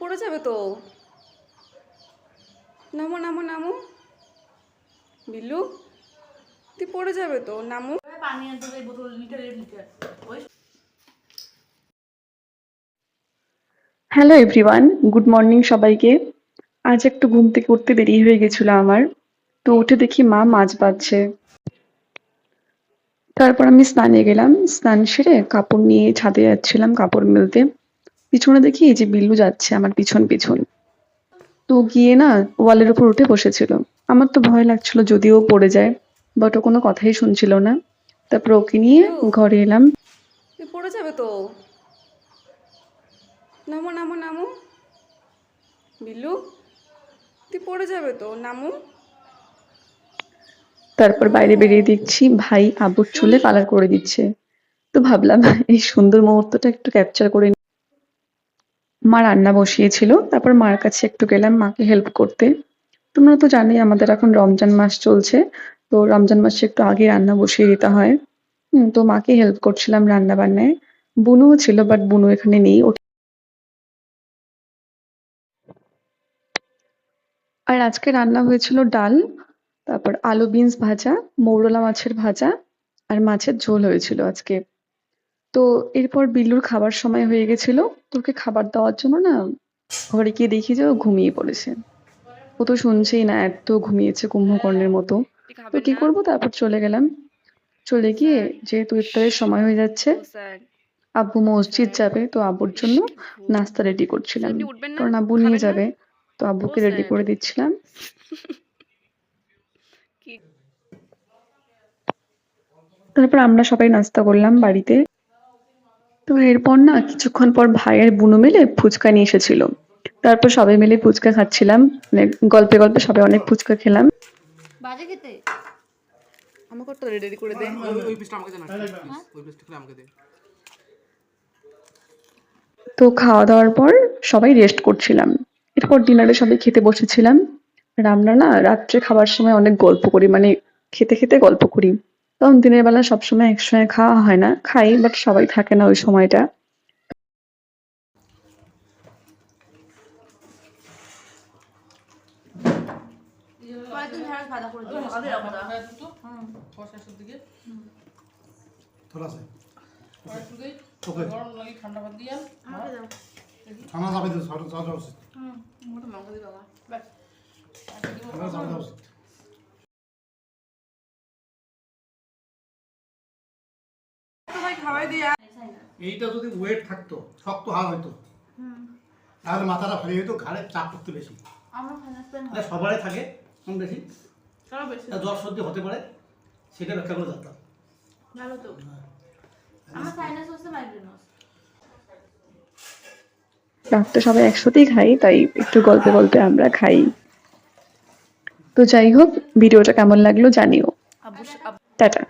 পড়ে যাবে তো। নামো নামো নামো বিল্লু, তুই পড়ে যাবে তো, নামো। পানি আনতে যাই বোতল litre litre. Hello everyone, good morning সবাইকে। আজ একটু ঘুম থেকে উঠতে দেরি হয়ে গেছিল আমার, তো উঠে দেখি মা মাছ বাজছে। তারপর আমি স্নানে গেলাম, স্নান সেরে কাপড় নিয়ে ছাদে যাচ্ছিলাম কাপড় মেলতে। পিছনে দেখি এই যে বিল্লু যাচ্ছে আমার পিছন পিছন। তো গিয়ে না ওয়ালের উপর উঠে বসেছিল। আমার তো ভয় লাগছিল যদিও পড়ে যায়, বাট ও কোনো কথাই শুনছিল না। তারপর ওকে নিয়ে ঘরে এলাম। তুই পড়ে যাবে তো, নামো নামো নামো বিল্লু, তুই পড়ে যাবে তো, নামো। তারপর বাইরে বেরিয়ে দেখছি ভাই আবুর চুলে কালার করে দিচ্ছে। তো ভাবলাম এই সুন্দর মুহূর্তটা একটু ক্যাপচার করে নিই। মা রান্না বসিয়েছিল, তারপর মার কাছে একটু গেলাম মাকে হেল্প করতে। তোমরা তো জানোই আমাদের এখন রমজান মাস চলছে, তো রমজান মাসে একটু আগে রান্না বসিয়ে দিতে হয়। তো মাকে হেল্প করছিলাম রান্না বান্নায়। বুনুও ছিল, বাট বুনু এখানে নেই। আর আজকে রান্না হয়েছিল ডাল, তারপর আলু বিনস ভাজা, মৌরলা মাছের ভাজা, আর মাছের ঝোল হয়েছিল আজকে। তো এরপর বিল্লুর খাবার সময় হয়ে গেছিল, তোকে খাবার দেওয়ার জন্য না ঘরে গিয়ে দেখি যে ও ঘুমিয়ে পড়েছে। ও তো শুনছেই না, এত ঘুমিয়েছে কুম্ভকর্ণের মতো। তুই তো খাবেন কি না? করব, তারপর চলে গেলাম। চলে গিয়ে স্যার, যেহেতু ইফতারের সময় হয়ে যাচ্ছে, ও স্যার, আব্বু মসজিদ স্যার, যাবে, তো আব্বুর ইস জন্য কি ঘুম। নাস্তা রেডি স্যার করছিলাম। আপনি উঠবেন না, কারণ আব্বু নিয়ে খাবেন না? যাবে, তো ও আব্বুকে রেডি স্যার করে দিচ্ছিলাম। কি। তারপর আমরা সবাই নাস্তা করলাম বাড়িতে। তো এরপর না কিছুক্ষণ পর ভাই আর বুনু মিলে ফুচকা নিয়ে এসেছিল। তারপর সবাই মিলে ফুচকা খাচ্ছিলাম, মানে গল্পে গল্পে সবাই অনেক ফুচকা খেলাম। বাজে খেতে আমাকে তো রেডি করে দে। ওই পিসটা আমাকে দে না, ওই পিসটা করে আমাকে দে। তো খাওয়া দাওয়ার পর সবাই রেস্ট করছিলাম। এরপর ডিনারে সবাই খেতে বসেছিলাম। আর আমরা না রাত্রে খাবার সময় অনেক গল্প করি, মানে খেতে খেতে গল্প করি। কারণ দিনের বেলা সবসময় একসঙ্গে খাওয়া হয় না, খাই বাট সবাই থাকে না ওই সময়টা। কয়েকদিন ঢেঁড়স ভাজা করে দিই আগে আমরা তো শেষের দিকে থোড়া সা ওকে ওকে গরম লাগে ঠান্ডা ভাত দিয়া আমাকে দাও খানা যাবে তো সর সর যাও মোটা মাংস দিই বাবা বাস খানা যাবে যাও তো ভাই খাওয়াই দিয়া। এইটা যদি ওয়েট থাকতো শক্ত হাড় হইতো, তাহলে মাথাটা ভারী হইতো, ঘাড়ে চাপ পড়তো বেশি। আমার হাজবেন্ড আর সবারই থাকে কম বেশি, সব বেশি জ্বর সর্দি হতে পারে, সেটা ব্যাখ্যা করে জানতাম। ভালো তো আমার সাইনাস হচ্ছে মাইগ্রেন হচ্ছে রাত্রে সবাই একসাথেই খাই, তাই একটু গল্পে গল্পে আমরা খাই। তো যাই হোক, ভিডিওটা কেমন লাগলো জানিও। আব্বু টাটা।